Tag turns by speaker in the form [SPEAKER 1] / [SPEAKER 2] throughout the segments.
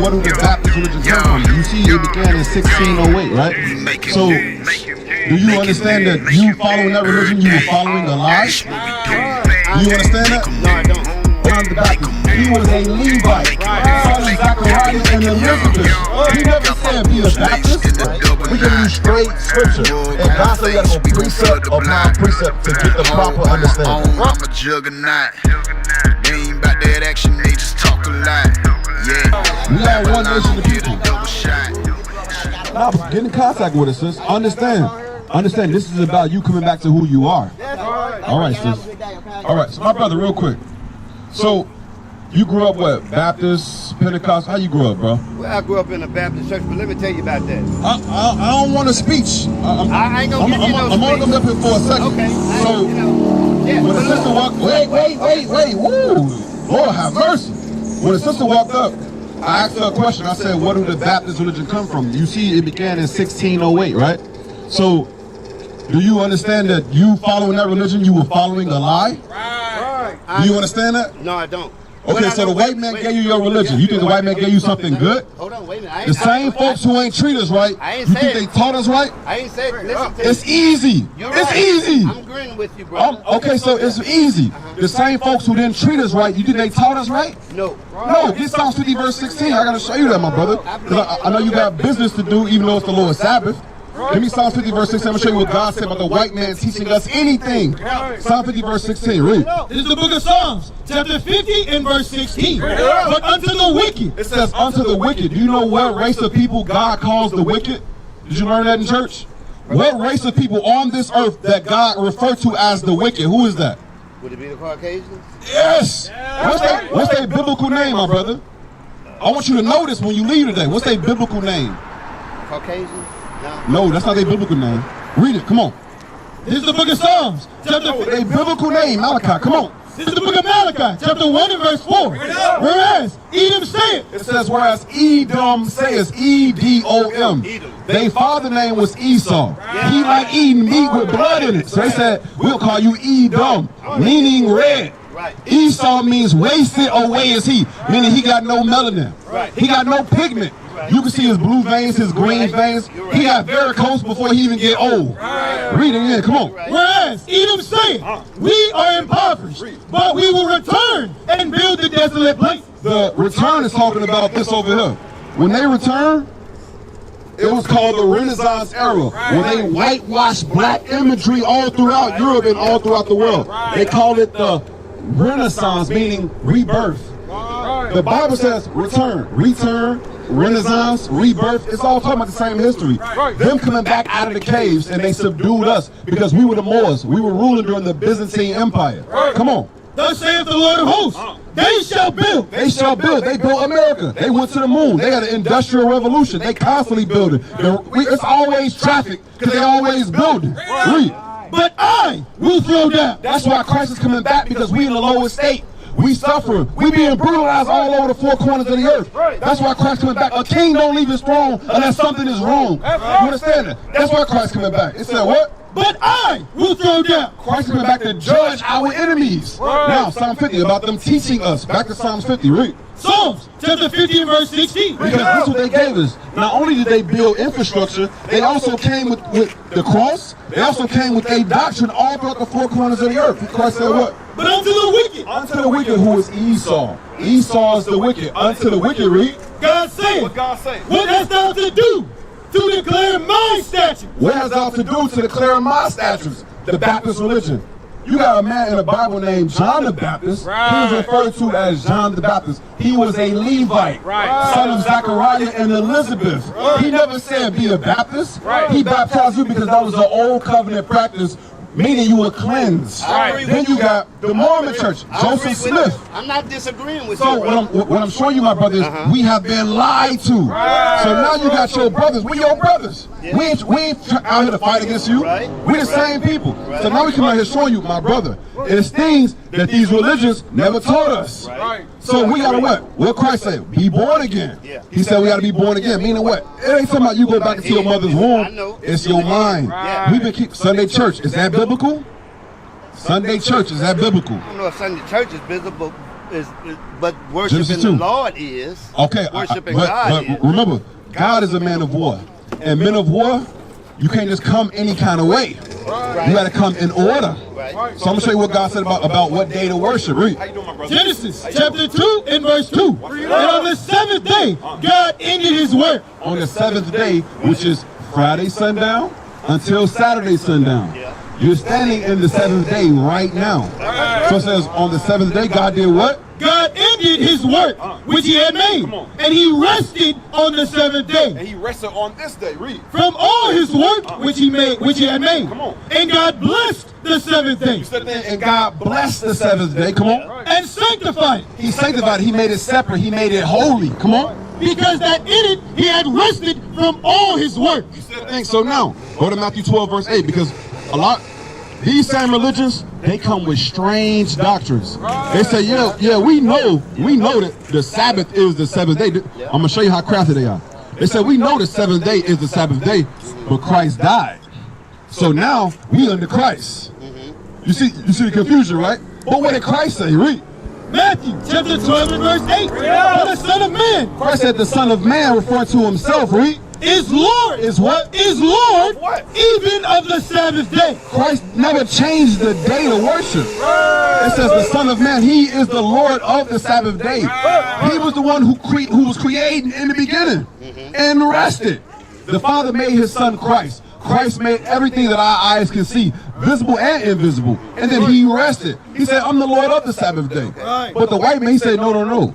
[SPEAKER 1] What do the Baptist religion come from? You see, it began in 1608, right? So, do you understand that you following that religion, you were following a lie? Do you understand that?
[SPEAKER 2] No, I don't.
[SPEAKER 1] The Baptist. He was a Levite, son of Zachariah and Elizabeth. He never said be a Baptist. We can use straight scripture. And God said you gotta go precept upon precept to get the proper understanding.
[SPEAKER 3] I'm a juggernaut. They ain't about that action, they just talk a lot. Yeah.
[SPEAKER 1] We are one nation of people. Now, get in contact with us, sis. Understand, this is about you coming back to who you are. All right, sis. All right, so my brother, real quick. So, you grew up what? Baptist, Pentecost? How you grew up, bro?
[SPEAKER 2] Well, I grew up in a Baptist church, but let me tell you about that.
[SPEAKER 1] I don't want a speech.
[SPEAKER 2] I ain't gonna give you no speech.
[SPEAKER 1] I'm only gonna be up here for a second.
[SPEAKER 2] Okay.
[SPEAKER 1] So, when the sister walked, wait, woo! Lord have mercy. When the sister walked up, I asked her a question. I said, where do the Baptist religion come from? You see, it began in 1608, right? So, do you understand that you following that religion, you were following a lie? Do you understand that?
[SPEAKER 2] No, I don't.
[SPEAKER 1] Okay, so the white man gave you your religion. You think the white man gave you something good?
[SPEAKER 2] Hold on, wait a minute.
[SPEAKER 1] The same folks who ain't treat us right, you think they taught us right?
[SPEAKER 2] I ain't said, listen to
[SPEAKER 1] It's easy. It's easy.
[SPEAKER 2] I'm agreeing with you, bro.
[SPEAKER 1] Okay, so it's easy. The same folks who didn't treat us right, you think they taught us right?
[SPEAKER 2] No.
[SPEAKER 1] No, get Psalms 50 verse 16. I gotta show you that, my brother. Because I know you got business to do, even though it's the Lord's Sabbath. Give me Psalms 50 verse 16. I'm gonna show you what God said about the white man teaching us anything. Psalm 50 verse 16. Read.
[SPEAKER 4] This is the book of Psalms, chapter 50 and verse 16. But unto the wicked.
[SPEAKER 1] It says unto the wicked. Do you know what race of people God calls the wicked? Did you learn that in church? What race of people on this earth that God referred to as the wicked? Who is that?
[SPEAKER 2] Would it be the Caucasians?
[SPEAKER 1] Yes. What's their biblical name, my brother? I want you to know this when you leave today. What's their biblical name?
[SPEAKER 2] Caucasians?
[SPEAKER 1] No, that's not their biblical name. Read it, come on.
[SPEAKER 4] This is the book of Psalms, chapter 50.
[SPEAKER 1] Their biblical name, Malachi, come on.
[SPEAKER 4] This is the book of Malachi, chapter 1 and verse 4. Whereas Edom saith.
[SPEAKER 1] It says, whereas Edom says, E-D-O-M. Their father name was Esau. He like eating meat with blood in it. So they said, we'll call you Edom, meaning red. Esau means wasted away is he, meaning he got no melanin. He got no pigment. You can see his blue veins, his green veins. He got varicose before he even get old. Read it again, come on.
[SPEAKER 4] Whereas Edom saith, we are impoverished, but we will return and build the desolate place.
[SPEAKER 1] The return is talking about this over here. When they return, it was called the Renaissance era, where they whitewashed black imagery all throughout Europe and all throughout the world. They called it the Renaissance, meaning rebirth. The Bible says return, Renaissance, rebirth. It's all talking about the same history. Them coming back out of the caves and they subdued us because we were the Moors. We were ruling during the Byzantine Empire. Come on.
[SPEAKER 4] Thus saith the Lord of hosts, they shall build.
[SPEAKER 1] They shall build. They built America. They went to the moon. They had an industrial revolution. They constantly building. It's always traffic because they always building. Read.
[SPEAKER 4] But I will throw down.
[SPEAKER 1] That's why Christ is coming back, because we in the lowest state. We suffering. We being brutalized all over the four corners of the earth. That's why Christ coming back. A king don't leave his throne unless something is wrong. You understand that? That's why Christ coming back. It said what?
[SPEAKER 4] But I will throw down.
[SPEAKER 1] Christ coming back to judge our enemies. Now, Psalm 50, about them teaching us. Back to Psalms 50, read.
[SPEAKER 4] Psalms, chapter 50 and verse 16.
[SPEAKER 1] Because that's what they gave us. Not only did they build infrastructure, they also came with the cross. They also came with a doctrine all throughout the four corners of the earth. Christ said what?
[SPEAKER 4] But unto the wicked.
[SPEAKER 1] Unto the wicked, who is Esau. Esau is the wicked. Unto the wicked, read.
[SPEAKER 4] God saith.
[SPEAKER 1] What God say?
[SPEAKER 4] What hast thou to do to declare my statutes?
[SPEAKER 1] What hast thou to do to declare my statutes? The Baptist religion. You got a man in the Bible named John the Baptist. He was referred to as John the Baptist. He was a Levite, son of Zachariah and Elizabeth. He never said be a Baptist. He baptized you because that was an old covenant practice, meaning you were cleansed. Then you got the Mormon Church, Joseph Smith.
[SPEAKER 2] I'm not disagreeing with
[SPEAKER 1] so
[SPEAKER 2] you.
[SPEAKER 1] So what I'm showing you, my brothers, we have been lied to. So now you got your brothers. We your brothers. We ain't out here to fight against you. We the same people. So now we come out here showing you, my brother, it's things that these religions never taught us. So we gotta what? What Christ said? Be born again. He said we gotta be born again. Meaning what? It ain't talking about you go back into your mother's womb. It's your mind. We've been keep Sunday church. Is that biblical? Sunday church, is that biblical?
[SPEAKER 2] I don't know if Sunday church is biblical, but worshiping
[SPEAKER 1] Genesis
[SPEAKER 2] the
[SPEAKER 1] 2.
[SPEAKER 2] Lord is
[SPEAKER 1] Okay,
[SPEAKER 2] worshiping
[SPEAKER 1] but
[SPEAKER 2] God is.
[SPEAKER 1] remember, God is a man of war. And men of war, you can't just come any kind of way.
[SPEAKER 2] Right.
[SPEAKER 1] You got to come in order.
[SPEAKER 2] Right.
[SPEAKER 1] So I'm going to show you what God said about what day to worship. Read.
[SPEAKER 4] Genesis chapter 2 and verse 2. And on the seventh day, God ended his work.
[SPEAKER 1] On the seventh day, which is Friday sundown until Saturday sundown.
[SPEAKER 2] Yeah.
[SPEAKER 1] You're standing in the seventh day right now. So it says on the seventh day, God did what?
[SPEAKER 4] God ended his work which he had made, and he rested on the seventh day
[SPEAKER 1] And he rested on this day. Read.
[SPEAKER 4] from all his work which he had made. And God blessed the seventh day
[SPEAKER 1] And God blessed the seventh day. Come on.
[SPEAKER 4] and sanctified it,
[SPEAKER 1] He sanctified it. He made it separate. He made it holy. Come on.
[SPEAKER 4] because that in it he had rested from all his work.
[SPEAKER 1] So now, go to Matthew 12, verse 8, because these same religions, they come with strange doctrines. They say, yeah, we know that the Sabbath is the seventh day. I'm going to show you how crafty they are. They said, we know the seventh day is the Sabbath day, but Christ died. So now, we under Christ. You see the confusion, right? But what did Christ say? Read.
[SPEAKER 4] Matthew chapter 12 and verse 8. For the Son of Man
[SPEAKER 1] Christ said the Son of Man, referring to himself. Read.
[SPEAKER 4] is Lord.
[SPEAKER 1] Is what?
[SPEAKER 4] Is Lord
[SPEAKER 1] What?
[SPEAKER 4] even of the Sabbath day.
[SPEAKER 1] Christ never changed the day to worship. It says the Son of Man, he is the Lord of the Sabbath day. He was the one who was creating in the beginning and rested. The Father made his Son Christ. Christ made everything that our eyes can see, visible and invisible. And then he rested. He said, I'm the Lord of the Sabbath day. But the white man, he said, no.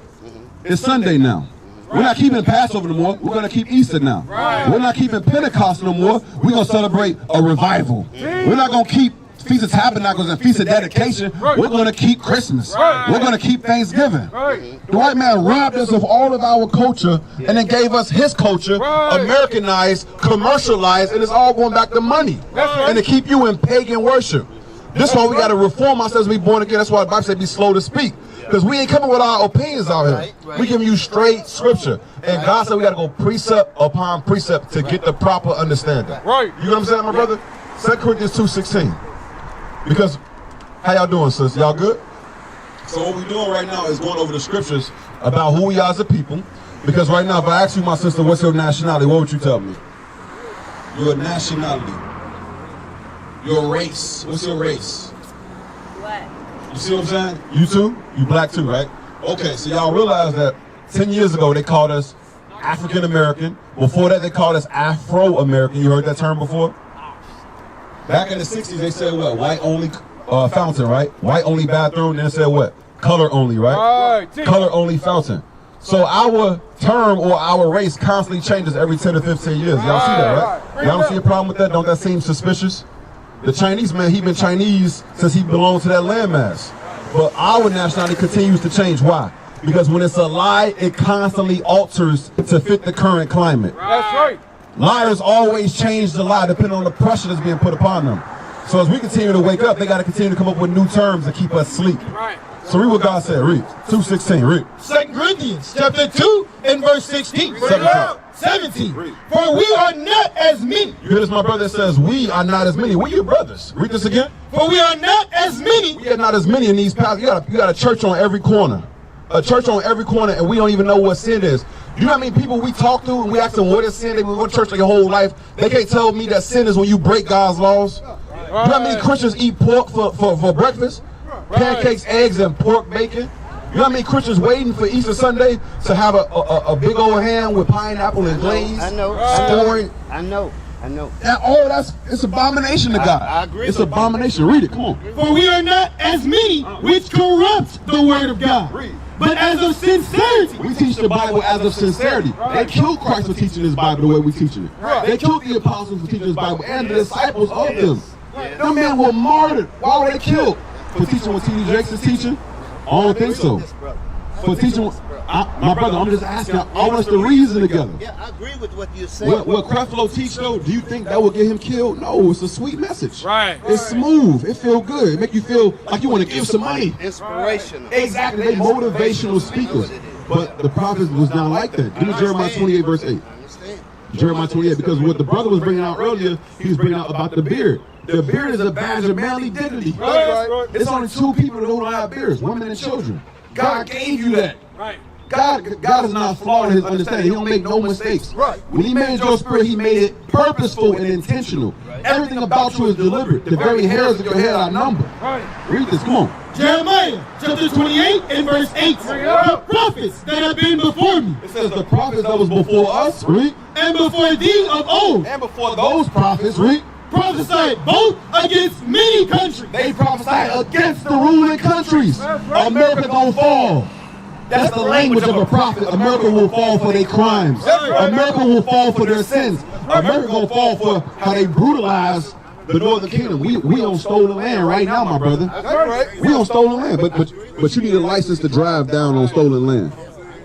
[SPEAKER 1] It's Sunday now. We're not keeping Passover no more. We're going to keep Easter now. We're not keeping Pentecost no more. We're going to celebrate a revival. We're not going to keep Feast of Tabernacles and Feast of Dedication. We're going to keep Christmas. We're going to keep Thanksgiving. The white man robbed us of all of our culture and then gave us his culture, Americanized, commercialized, and it's all going back to money and to keep you in pagan worship. This is why we got to reform ourselves and be born again. That's why the Bible said be slow to speak. Because we ain't coming with our opinions out here. We giving you straight scripture. And God said we got to go precept upon precept to get the proper understanding.
[SPEAKER 5] Right.
[SPEAKER 1] You know what I'm saying, my brother? 2 Corinthians 2:16. Because, how y'all doing, sis? Y'all good? So what we're doing right now is going over the scriptures about who we are as a people. Because right now, if I ask you, my sister, what's your nationality, what would you tell me? Your nationality. Your race. What's your race?
[SPEAKER 6] Black.
[SPEAKER 1] You see what I'm saying? You too? You black too, right? Okay, so y'all realize that 10 years ago they called us African American. Before that they called us Afro American. You heard that term before? Back in the 60s they said what? White only fountain, right? White only bathroom. Then it said what? Color only, right? Color only fountain. So our term or our race constantly changes every 10 to 15 years. Y'all see that, right? Y'all don't see a problem with that? Don't that seem suspicious? The Chinese man, he been Chinese since he belonged to that landmass. But our nationality continues to change. Why? Because when it's a lie, it constantly alters to fit the current climate.
[SPEAKER 5] That's right.
[SPEAKER 1] Liars always change the lie depending on the pressure that's being put upon them. So as we continue to wake up, they got to continue to come up with new terms to keep us asleep.
[SPEAKER 5] Right.
[SPEAKER 1] So read what God said. Read. 2:16. Read.
[SPEAKER 4] 2 Corinthians chapter 2 and verse 16. 17. For we are not as many.
[SPEAKER 1] You hear this, my brother? It says, we are not as many. We your brothers. Read this again.
[SPEAKER 4] For we are not as many.
[SPEAKER 1] We are not as many in these pastors. You got a church on every corner. A church on every corner, and we don't even know what sin is. You know how many people we talk to and we ask them what is sin? They been going to church their whole life. They can't tell me that sin is when you break God's laws. You know how many Christians eat pork for breakfast? Pancakes, eggs, and pork bacon. You know how many Christians waiting for Easter Sunday to have a big old ham with pineapple and glaze?
[SPEAKER 2] I know. I know.
[SPEAKER 1] And it's abomination to God.
[SPEAKER 2] I agree.
[SPEAKER 1] It's abomination. Read it. Come on.
[SPEAKER 4] For we are not as many which corrupt the word of God, but as of sincerity.
[SPEAKER 1] We teach the Bible as of sincerity. They killed Christ for teaching this Bible the way we teaching it. They killed the apostles for teaching this Bible and the disciples of them. Them men were martyred. Why were they killed? For teaching what T.D. Jakes is teaching? I don't think so. For teaching, my brother, I'm just asking. I want us to reason together.
[SPEAKER 2] Yeah, I agree with what you're saying.
[SPEAKER 1] What Creflo teach though? Do you think that will get him killed? No, it's a sweet message.
[SPEAKER 5] Right.
[SPEAKER 1] It's smooth. It feel good. It make you feel like you want to give some money.
[SPEAKER 2] Inspirational.
[SPEAKER 1] Exactly. They motivational speakers. But the prophet was not like that. Give me Jeremiah 28 verse 8.
[SPEAKER 2] I understand.
[SPEAKER 1] Jeremiah 28, because what the brother was bringing out earlier, he was bringing out about the beard. The beard is a badge of manly dignity.
[SPEAKER 5] Right.
[SPEAKER 1] It's only two people that don't have beards, women and children. God gave you that. Right. God is not flawed in his understanding. He don't make no mistakes. Right. When he made your spirit, he made it purposeful and intentional. Right. Everything about you is deliberate. The very hairs of your head are numbered. Right. Read this, come on.
[SPEAKER 4] Jeremiah chapter 28 and verse 8. The prophets that have been before me.
[SPEAKER 1] It says the prophets that was before us, read.
[SPEAKER 4] And before thee of old.
[SPEAKER 1] And before those prophets, read.
[SPEAKER 4] Prophesied both against many countries.
[SPEAKER 1] They prophesied against the ruling countries. America gonna fall. That's the language of a prophet. America will fall for their crimes. America will fall for their sins. America gonna fall for how they brutalize the northern kingdom. We on stolen land right now, my brother. We on stolen land, but you need a license to drive down on stolen land.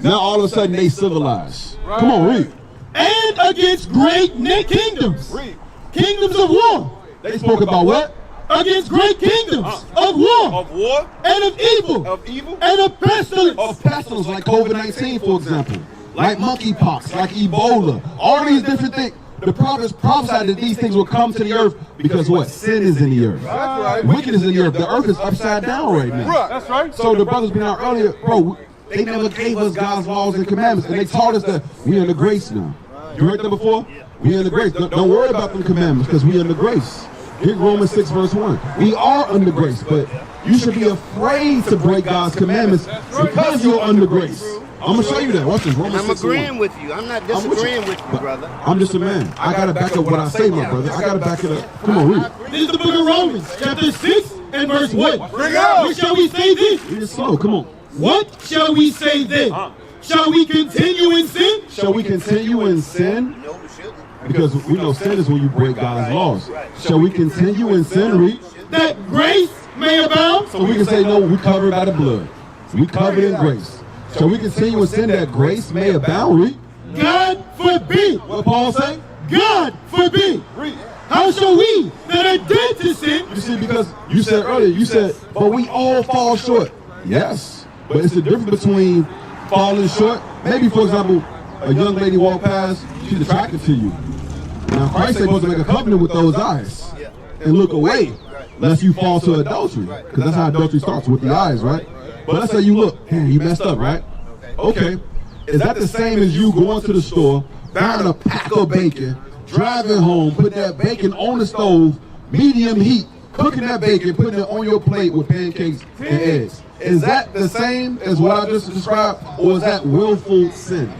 [SPEAKER 1] Now all of a sudden they civilized. Come on, read.
[SPEAKER 4] And against great kingdoms.
[SPEAKER 1] Read.
[SPEAKER 4] Kingdoms of war.
[SPEAKER 1] They spoke about what?
[SPEAKER 4] Against great kingdoms of war.
[SPEAKER 1] Of war.
[SPEAKER 4] And of evil.
[SPEAKER 1] Of evil.
[SPEAKER 4] And of pestilence.
[SPEAKER 1] Of pestilence, like COVID-19, for example. Like monkeypox, like Ebola. All these different things. The prophets prophesied that these things will come to the earth because what? Sin is in the earth. That's right. Wickedness in the earth. The earth is upside down right now.
[SPEAKER 4] Right. That's right.
[SPEAKER 1] So the brothers been out earlier, bro, they never gave us God's laws and commandments. And they taught us that we under grace now. You heard that before? We under grace. Don't worry about them commandments because we under grace. Here's Romans 6 verse 1. We are under grace, but you should be afraid to break God's commandments because you're under grace. I'm going to show you that. Watch this. Romans 6
[SPEAKER 2] I'm agreeing with you. I'm not disagreeing with you, brother.
[SPEAKER 1] I'm just a man. I got to back up what I say, my brother. I got to back it up. Come on, read.
[SPEAKER 4] This is the book of Romans, chapter 6 and verse 1.
[SPEAKER 1] Bring it up.
[SPEAKER 4] What shall we say this?
[SPEAKER 1] Read it slow. Come on.
[SPEAKER 4] What shall we say then? Shall we continue in sin?
[SPEAKER 1] Shall we continue in sin?
[SPEAKER 2] No, we shouldn't.
[SPEAKER 1] Because we know sin is when you break God's laws. Shall we continue in sin, read?
[SPEAKER 4] That grace may abound?
[SPEAKER 1] So we can say, no, we covered by the blood. We covered in grace. Shall we continue in sin that grace may abound, read?
[SPEAKER 4] God forbid.
[SPEAKER 1] What Paul say?
[SPEAKER 4] God forbid.
[SPEAKER 1] Read.
[SPEAKER 4] How shall we that are dead to sin?
[SPEAKER 1] You see, because you said earlier, you said, but we all fall short. Yes, but it's the difference between falling short. Maybe, for example, a young lady walk past, she's attracted to you. Now, Christ is supposed to make a covenant with those eyes and look away, lest you fall to adultery. Because that's how adultery starts, with the eyes, right? But let's say you look, man, you messed up, right? Okay. Is that the same as you going to the store, buying a pack of bacon, driving home, putting that bacon on the stove, medium heat, cooking that bacon, putting it on your plate with pancakes and eggs? Is that the same as what I just described, or is that willful sin?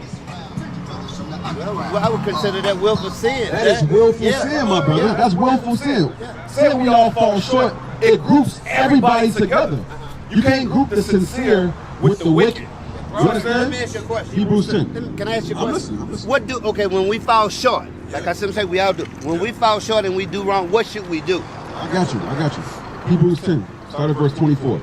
[SPEAKER 2] Well, I would consider that willful sin.
[SPEAKER 1] That is willful sin, my brother. That's willful sin. Say we all fall short, it groups everybody together. You can't group the sincere with the wicked. You understand?
[SPEAKER 2] Let me ask you a question.
[SPEAKER 1] Hebrews 10.
[SPEAKER 2] Can I ask you a
[SPEAKER 1] I'm
[SPEAKER 2] question?
[SPEAKER 1] listening.
[SPEAKER 2] What do, okay, when we fall short, like I said, we all do. When we fall short and we do wrong, what should we do?
[SPEAKER 1] I got you. Hebrews 10, start at verse 24.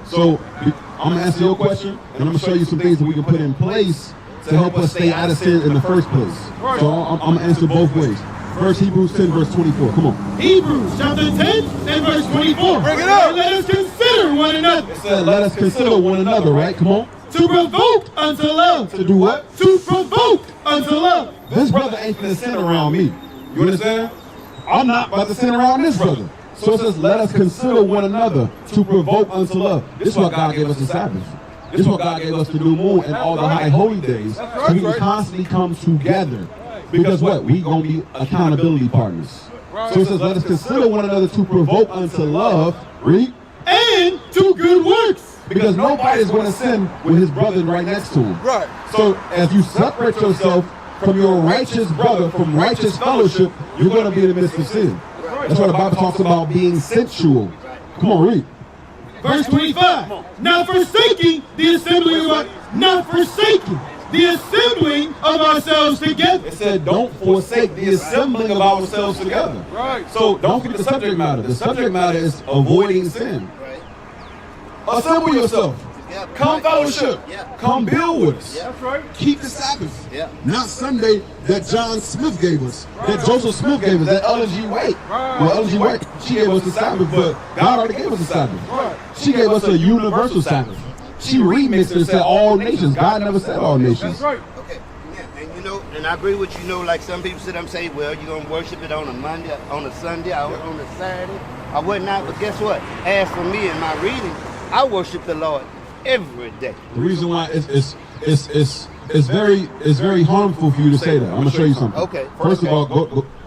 [SPEAKER 1] So, I'm going to answer your question, and I'm going to show you some things that we can put in place to help us stay out of sin in the first place. So, I'm going to answer both ways. First, Hebrews 10, verse 24. Come on.
[SPEAKER 4] Hebrews chapter 10 and verse 24.
[SPEAKER 1] Bring it up.
[SPEAKER 4] And let us consider one another.
[SPEAKER 1] It said, let us consider one another, right? Come on.
[SPEAKER 4] To provoke unto love.
[SPEAKER 1] To do what?
[SPEAKER 4] To provoke unto love.
[SPEAKER 1] This brother ain't going to sin around me. You understand? I'm not about to sin around this brother. So it says, let us consider one another to provoke unto love. This is why God gave us the Sabbath. This is why God gave us the new moon and all the high holy days. So we can constantly come together. Because what? We going to be accountability partners. So it says, let us consider one another to provoke unto love. Read.
[SPEAKER 4] And to good works.
[SPEAKER 1] Because nobody's going to sin with his brother right next to him.
[SPEAKER 4] Right.
[SPEAKER 1] So as you separate yourself from your righteous brother, from righteous fellowship, you're going to be in the midst of sin. That's why the Bible talks about being sensual. Come on, read.
[SPEAKER 4] Verse 25. Not forsaking the assembling of ourselves together.
[SPEAKER 1] It said, don't forsake the assembling of ourselves together.
[SPEAKER 4] Right.
[SPEAKER 1] So don't forget the subject matter. The subject matter is avoiding sin. Assemble yourself. Come fellowship. Come build with us.
[SPEAKER 4] That's right.
[SPEAKER 1] Keep the Sabbath. Not Sunday that John Smith gave us, that Joseph Smith gave us, that Ellen G. White. Well, Ellen G. White, she gave us the Sabbath, but God already gave us the Sabbath. She gave us a universal Sabbath. She remixed it and said all nations. God never said all nations.
[SPEAKER 4] That's right.
[SPEAKER 2] Okay, yeah, and you know, and I agree with you. Know, like some people sit up and say, well, you're gonna worship it on a Monday, on a Sunday, or on a Saturday, or whatnot. But guess what? As for me and my reading, I worship the Lord every day.
[SPEAKER 1] The reason why it's very harmful for you to say that. I'm gonna show you something.
[SPEAKER 2] Okay.
[SPEAKER 1] First of all,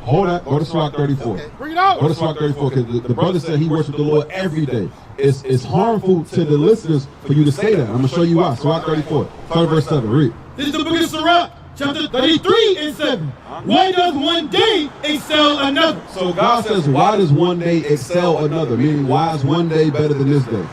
[SPEAKER 1] hold that. Go to Sirach 34.
[SPEAKER 2] Okay.
[SPEAKER 4] Bring it out.
[SPEAKER 1] Go to Sirach 34 because the brother said he worshiped the Lord every day. It's harmful to the listeners for you to say that. I'm gonna show you why. Sirach 34, start verse 7. Read.
[SPEAKER 4] This is the book of Sirach, chapter 33 and 7. Why does one day excel another?
[SPEAKER 1] So God says, why does one day excel another? Meaning, why is one day better than this day?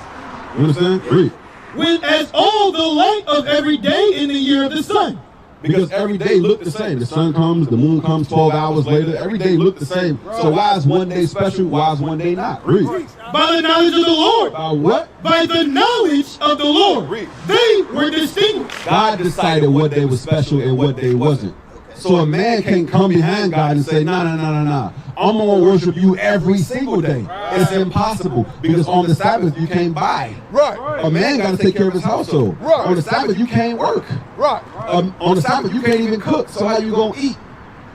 [SPEAKER 1] You understand? Read.
[SPEAKER 4] When as all the light of every day in the year of the sun.
[SPEAKER 1] Because every day look the same. The sun comes, the moon comes 12 hours later. Every day look the same. So why is one day special? Why is one day not? Read.
[SPEAKER 4] By the knowledge of the Lord.
[SPEAKER 1] By what?
[SPEAKER 4] By the knowledge of the Lord.
[SPEAKER 1] Read.
[SPEAKER 4] They were distinguished.
[SPEAKER 1] God decided what day was special and what day wasn't. So a man can't come behind God and say, nah. I'm going to worship you every single day. It's impossible because on the Sabbath you can't buy.
[SPEAKER 5] Right.
[SPEAKER 1] A man got to take care of his household.
[SPEAKER 5] Right.
[SPEAKER 1] On the Sabbath you can't work.
[SPEAKER 5] Right.
[SPEAKER 1] On the Sabbath you can't even cook. So how you going to eat?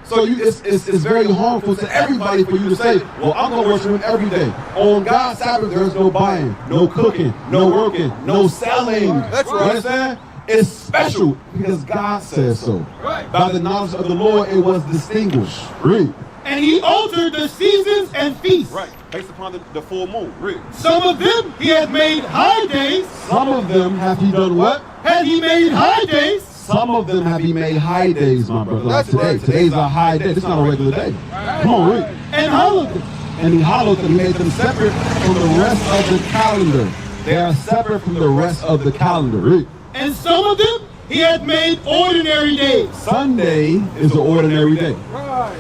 [SPEAKER 1] So it's very harmful to everybody for you to say, well, I'm going to worship him every day. On God's Sabbath, there's no buying, no cooking, no working, no selling.
[SPEAKER 5] That's right.
[SPEAKER 1] You understand? It's special because God says so.
[SPEAKER 5] Right.
[SPEAKER 1] By the knowledge of the Lord, it was distinguished. Read.
[SPEAKER 4] And he altered the seasons and feasts.
[SPEAKER 6] Right, based upon the full moon. Read.
[SPEAKER 4] Some of them he had made high days.
[SPEAKER 1] Some of them have he done what?
[SPEAKER 4] Had he made high days.
[SPEAKER 1] Some of them have he made high days, my brother. Like
[SPEAKER 5] That's
[SPEAKER 1] today.
[SPEAKER 5] right.
[SPEAKER 1] Today's a high day. This is not a regular day. Come on, read.
[SPEAKER 4] And hollowed them.
[SPEAKER 1] And he hollowed them. He made them separate from the rest of the calendar. They are separate from the rest of the calendar. Read.
[SPEAKER 4] And some of them he had made ordinary days.
[SPEAKER 1] Sunday is an ordinary day.
[SPEAKER 5] Right.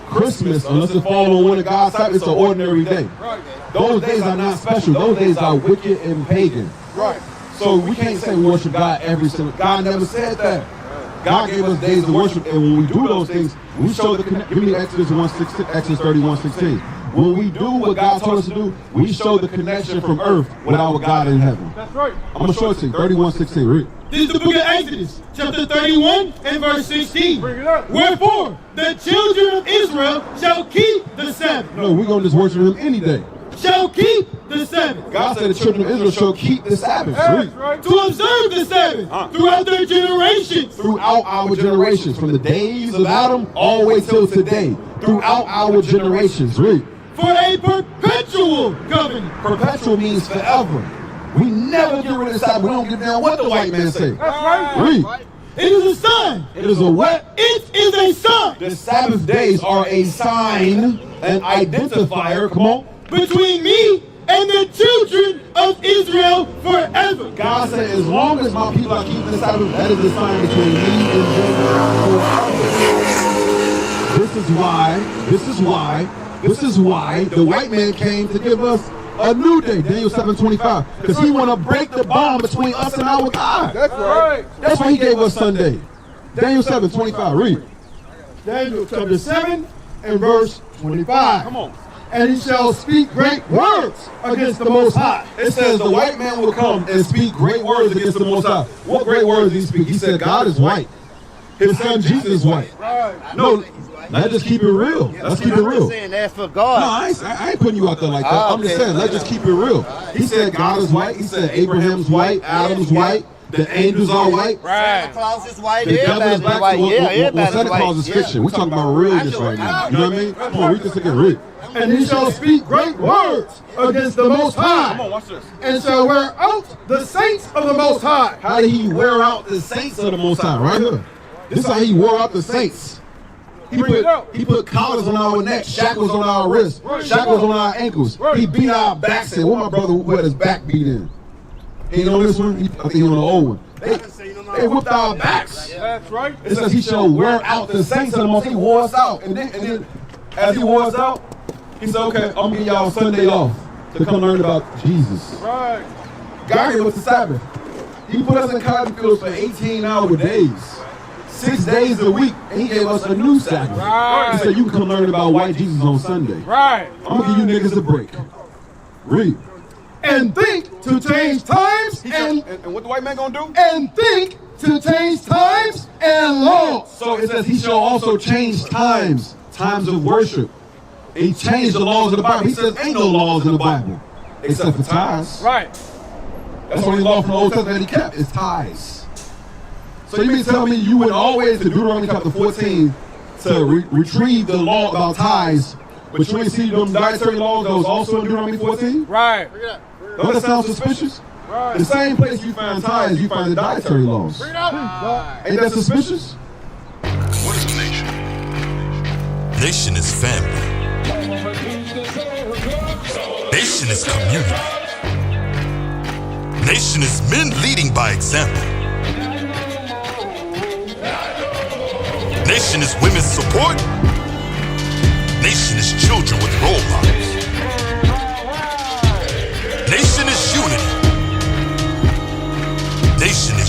[SPEAKER 1] Christmas, unless it falls on one of God's Sabbath, it's an ordinary day.
[SPEAKER 5] Right.
[SPEAKER 1] Those days are not special. Those days are wicked and pagan.
[SPEAKER 5] Right.
[SPEAKER 1] So we can't say we worship God every single. God never said that. God gave us days to worship, and when we do those things, we show the connection. Give me Exodus 1:16, Exodus 31:16. When we do what God told us to do, we show the connection from earth with our God in heaven.
[SPEAKER 5] That's right.
[SPEAKER 1] I'm gonna show it to you. 31:16. Read.
[SPEAKER 4] This is the book of Exodus, chapter 31 and verse 16.
[SPEAKER 5] Bring it up.
[SPEAKER 4] Wherefore, the children of Israel shall keep the Sabbath.
[SPEAKER 1] No, we're gonna just worship Him any day.
[SPEAKER 4] Shall keep the Sabbath.
[SPEAKER 1] God said the children of Israel shall keep the Sabbath.
[SPEAKER 5] That's
[SPEAKER 1] Read.
[SPEAKER 5] right.
[SPEAKER 4] To observe the Sabbath throughout their generations.
[SPEAKER 1] Throughout our generations, from the days of Adam all the way till today, throughout our generations. Read.
[SPEAKER 4] For a perpetual covenant.
[SPEAKER 1] Perpetual means forever. We never get rid of the Sabbath. We don't give a damn what the white man say.
[SPEAKER 5] That's right.
[SPEAKER 1] Read.
[SPEAKER 4] It is a sign.
[SPEAKER 1] It is a what?
[SPEAKER 4] It is a sign
[SPEAKER 1] The Sabbath days are a sign, an identifier. Come on.
[SPEAKER 4] between me and the children of Israel forever.
[SPEAKER 1] God said, as long as my people are keeping the Sabbath, that is the sign between me and them. This is why the white man came to give us a new day, Daniel 7:25, because he want to break the bond between us and our God.
[SPEAKER 5] That's right.
[SPEAKER 1] That's why he gave us Sunday. Daniel 7:25, read.
[SPEAKER 5] Daniel chapter 7 and verse 25.
[SPEAKER 6] Come on.
[SPEAKER 5] And he shall speak great words against the Most High.
[SPEAKER 1] It says the white man will come and speak great words against the Most High. What great words did he speak? He said God is white. His son Jesus is white. No, let's just keep it real. Let's keep it
[SPEAKER 2] I'm
[SPEAKER 1] real.
[SPEAKER 2] just saying that's for
[SPEAKER 1] No,
[SPEAKER 2] God.
[SPEAKER 1] I ain't putting you out there like that. I'm just saying, let's just keep it real. He said God is white. He said Abraham's white. Adam's white. The angels are white.
[SPEAKER 2] Santa Claus is white.
[SPEAKER 1] The devil is
[SPEAKER 2] Everybody's
[SPEAKER 1] black.
[SPEAKER 2] white.
[SPEAKER 1] Well,
[SPEAKER 2] Yeah,
[SPEAKER 1] well,
[SPEAKER 2] everybody's
[SPEAKER 1] Santa
[SPEAKER 2] white.
[SPEAKER 1] Claus is
[SPEAKER 2] Yeah.
[SPEAKER 1] fiction. We're talking about realness right now. You know what I mean? Come on, read this again. Read.
[SPEAKER 5] And he shall speak great words against the Most
[SPEAKER 6] Come
[SPEAKER 5] High.
[SPEAKER 6] on, watch this.
[SPEAKER 5] And shall wear out the saints of the Most High.
[SPEAKER 1] How did he wear out the saints of the Most High? Right here. This is how he wore out the saints. He put collars on our necks, shackles on our wrists, shackles on our ankles. He beat our backs in. What my brother who had his back beat in? He ain't on this one? I think he on the old one. They whipped our backs.
[SPEAKER 5] That's right.
[SPEAKER 1] It says he shall wear out the saints of the Most High. He wore us out. And then as he wore us out, he said, okay, I'm going to give y'all Sunday off to come learn about Jesus.
[SPEAKER 5] Right.
[SPEAKER 1] God gave us the Sabbath. He put us in cotton fields for 18-hour days. 6 days a week, and he gave us a new Sabbath.
[SPEAKER 5] Right.
[SPEAKER 1] He said you can come learn about white Jesus on Sunday.
[SPEAKER 5] Right.
[SPEAKER 1] I'm gonna give you niggas a break. Read.
[SPEAKER 5] And think to change times
[SPEAKER 6] And what the white man gonna do?
[SPEAKER 5] and think to change times and laws.
[SPEAKER 1] So it says he shall also change times of worship. He changed the laws of the Bible. He says ain't no laws in the Bible except for tithes.
[SPEAKER 5] Right.
[SPEAKER 1] That's the only law from the Old Testament that he kept, is tithes. So you mean to tell me you went all the way to Deuteronomy chapter 14 to retrieve the law about tithes, but you ain't see them dietary laws that was also in Deuteronomy 14?
[SPEAKER 7] Right.
[SPEAKER 1] Don't that sound suspicious? The same place you find tithes, you find the dietary laws. Ain't that suspicious?
[SPEAKER 3] What is a nation?
[SPEAKER 8] Nation is family. Nation is community. Nation is men leading by example. Nation is women's support. Nation is children with role models. Nation is unity. Nation is